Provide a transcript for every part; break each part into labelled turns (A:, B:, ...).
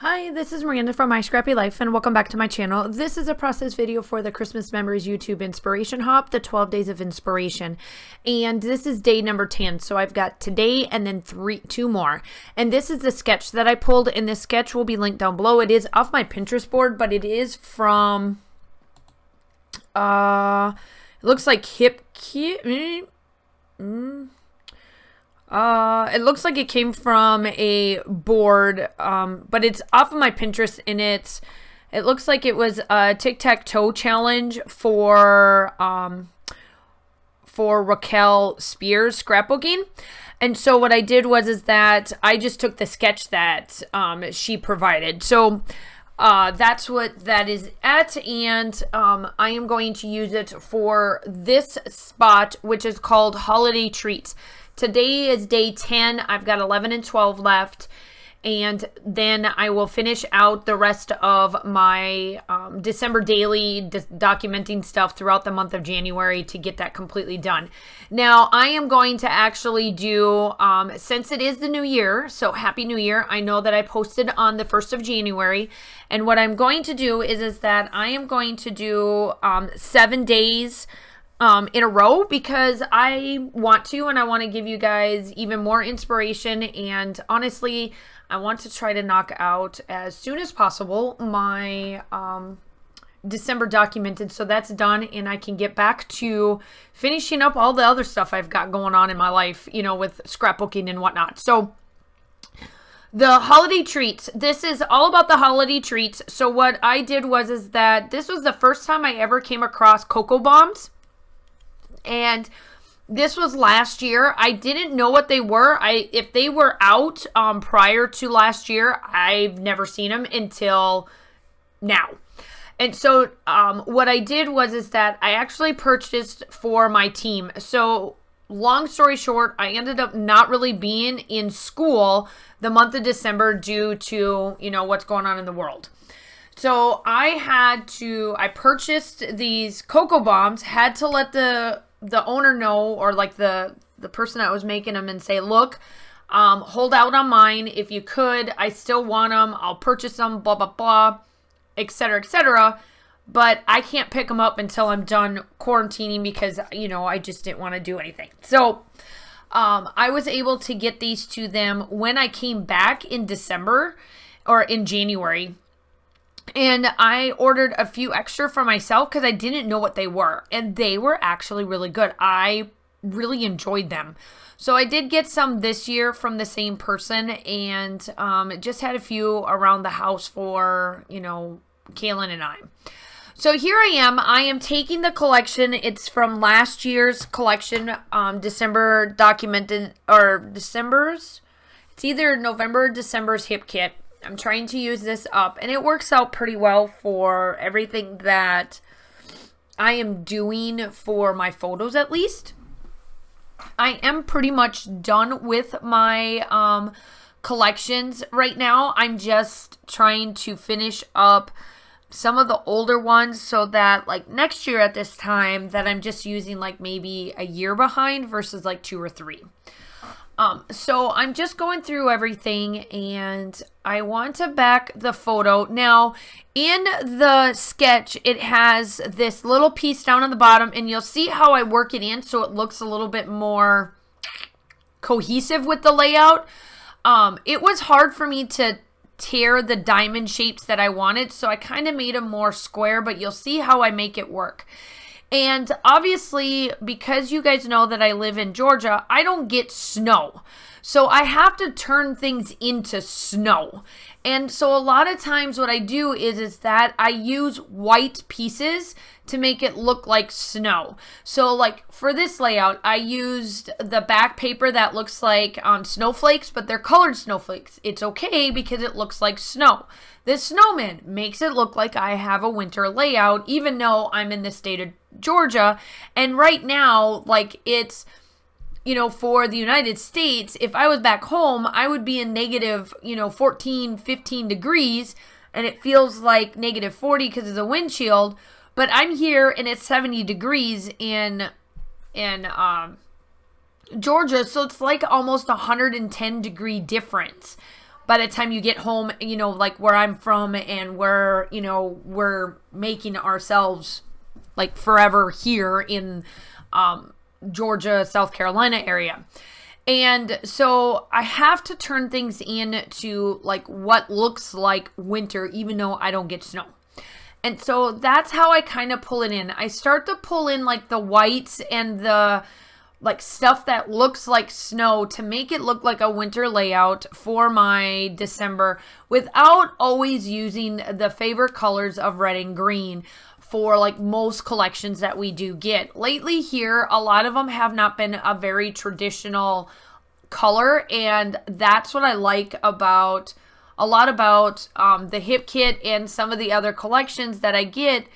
A: Hi, this is Miranda from My Scrappy Life, and welcome back to my channel. This is a process video for the Christmas Memories YouTube Inspiration Hop, the 12 Days of Inspiration. And this is day number 10, so I've got today and then two more. And this is the sketch that I pulled, and this sketch will be linked down below. It is off my Pinterest board, but it is from, it looks like it looks like it came from a board, but it's off of my Pinterest, and it looks like it was a tic-tac-toe challenge for Raquel Spears scrapbooking. And so what I did is that I just took the sketch that she provided. So that's what that is at, and I am going to use it for this spot, which is called Holiday Treats. Today is day 10. I've got 11 and 12 left, and then I will finish out the rest of my December daily documenting stuff throughout the month of January to get that completely done. Now, I am going to actually do, since it is the new year, so Happy New Year. I know that I posted on the 1st of January, and what I'm going to do is that I am going to do 7 days in a row, because I want to, and I want to give you guys even more inspiration. And honestly, I want to try to knock out as soon as possible my December documented, so that's done, and I can get back to finishing up all the other stuff I've got going on in my life, you know, with scrapbooking and whatnot. So the holiday treats, this is all about the holiday treats. So what I did is that this was the first time I ever came across cocoa bombs. And this was last year. I didn't know what they were. If they were out prior to last year, I've never seen them until now. And so what I did is that I actually purchased for my team. So long story short, I ended up not really being in school the month of December due to, you know, what's going on in the world. So I purchased these cocoa bombs, had to let the owner know, or like the person that was making them, and say, look, hold out on mine. If you could, I still want them. I'll purchase them, blah, blah, blah, etc., etc. But I can't pick them up until I'm done quarantining, because, you know, I just didn't want to do anything. So I was able to get these to them when I came back in December, or in January. And I ordered a few extra for myself because I didn't know what they were. And they were actually really good. I really enjoyed them. So I did get some this year from the same person, and just had a few around the house for, you know, Kaylin and I. So here I am. I am taking the collection. It's from last year's collection, December documented, or December's. It's either November or December's hip kit. I'm trying to use this up, and it works out pretty well for everything that I am doing for my photos, at least. I am pretty much done with my collections right now. I'm just trying to finish up some of the older ones, so that like next year at this time that I'm just using like maybe a year behind versus like 2 or 3. So I'm just going through everything, and I want to back the photo. Now, in the sketch, it has this little piece down on the bottom, and you'll see how I work it in so it looks a little bit more cohesive with the layout. It was hard for me to tear the diamond shapes that I wanted, so I kind of made them more square, but you'll see how I make it work. And obviously, because you guys know that I live in Georgia, I don't get snow. So I have to turn things into snow. And so a lot of times what I do is that I use white pieces to make it look like snow. So like for this layout, I used the back paper that looks like snowflakes, but they're colored snowflakes. It's okay because it looks like snow. This snowman makes it look like I have a winter layout, even though I'm in the state of Georgia. And right now, like it's, you know, for the United States, if I was back home, I would be in negative, you know, 14, 15 degrees, and it feels like negative 40 because of the windshield. But I'm here and it's 70 degrees in Georgia, so it's like almost 110 degree difference. by the time you get home, you know, like where I'm from and where, you know, we're making ourselves like forever here in Georgia, South Carolina area. And so I have to turn things into like what looks like winter, even though I don't get snow. And so that's how I kind of pull it in. I start to pull in like the whites and the like stuff that looks like snow to make it look like a winter layout for my December without always using the favorite colors of red and green for like most collections that we do get. Lately here, a lot of them have not been a very traditional color, and that's what I like about a lot about the hip kit and some of the other collections that I get,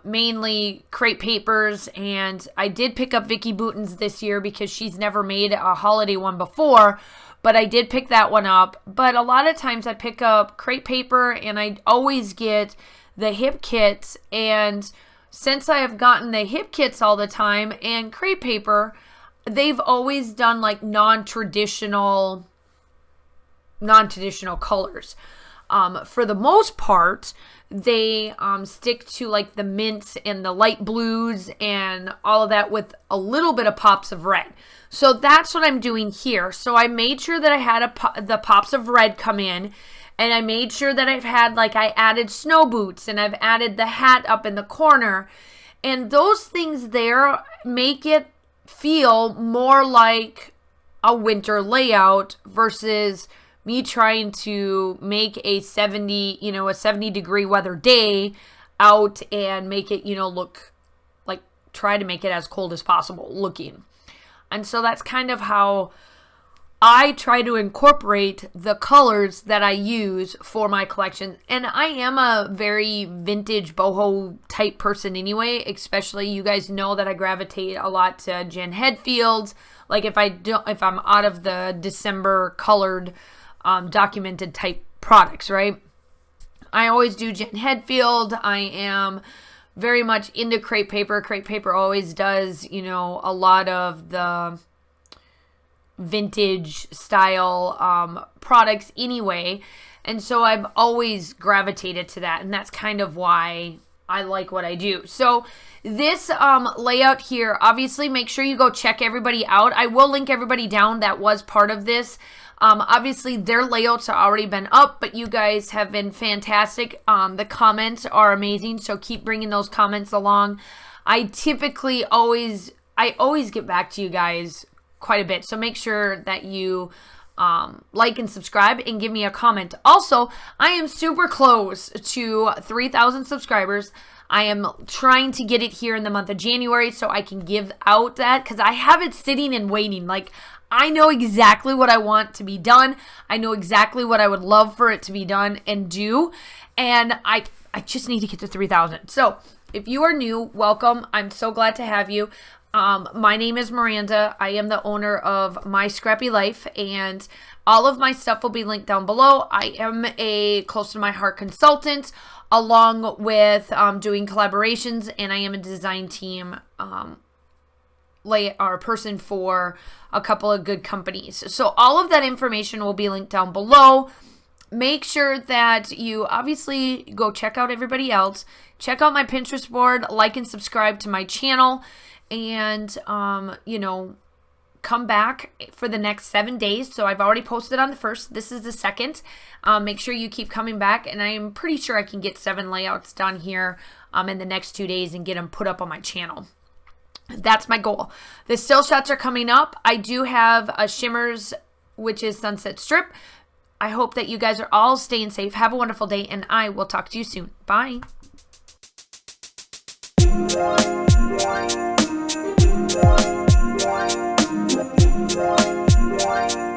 A: mainly crepe papers. And I did pick up Vicky Bouton's this year because she's never made a holiday one before, but I did pick that one up. But a lot of times I pick up crepe paper, and I always get the hip kits. And since I have gotten the hip kits all the time and crepe paper, they've always done like non-traditional colors. For the most part, they stick to like the mints and the light blues and all of that with a little bit of pops of red. So that's what I'm doing here. So I made sure that I had the pops of red come in, and I made sure that I've had like I added snow boots, and I've added the hat up in the corner, and those things there make it feel more like a winter layout versus me trying to make a 70 degree weather day out and make it, look like, try to make it as cold as possible looking. And so that's kind of how I try to incorporate the colors that I use for my collection. And I am a very vintage boho type person anyway, especially you guys know that I gravitate a lot to Jen Hedfield's. Like if I'm out of the December colored documented type products, right? I always do Jen Hedfield. I am very much into crepe paper. Crepe paper always does, a lot of the vintage style products anyway. And so I've always gravitated to that. And that's kind of why I like what I do. So this layout here, obviously make sure you go check everybody out. I will link everybody down that was part of this. Obviously their layouts have already been up, but you guys have been fantastic. The comments are amazing, so keep bringing those comments along. I always get back to you guys quite a bit, so make sure that you like and subscribe and give me a comment. Also, I am super close to 3,000 subscribers. I am trying to get it here in the month of January so I can give out that, because I have it sitting and waiting. Like, I know exactly what I want to be done. I know exactly what I would love for it to be done and do. And I just need to get to 3,000. So if you are new, welcome. I'm so glad to have you. My name is Miranda. I am the owner of My Scrappy Life, and all of my stuff will be linked down below. I am a close to my heart consultant, along with doing collaborations, and I am a design team person for a couple of good companies. So all of that information will be linked down below. Make sure that you obviously go check out everybody else. Check out my Pinterest board, like and subscribe to my channel, and come back for the next 7 days. So I've already posted on the 1st. This is the 2nd. Make sure you keep coming back, and I'm pretty sure I can get 7 layouts done here in the next 2 days and get them put up on my channel. That's my goal. The still shots are coming up. I do have a Shimmers, which is Sunset Strip. I hope that you guys are all staying safe. Have a wonderful day, and I will talk to you soon. Bye.
B: Bye.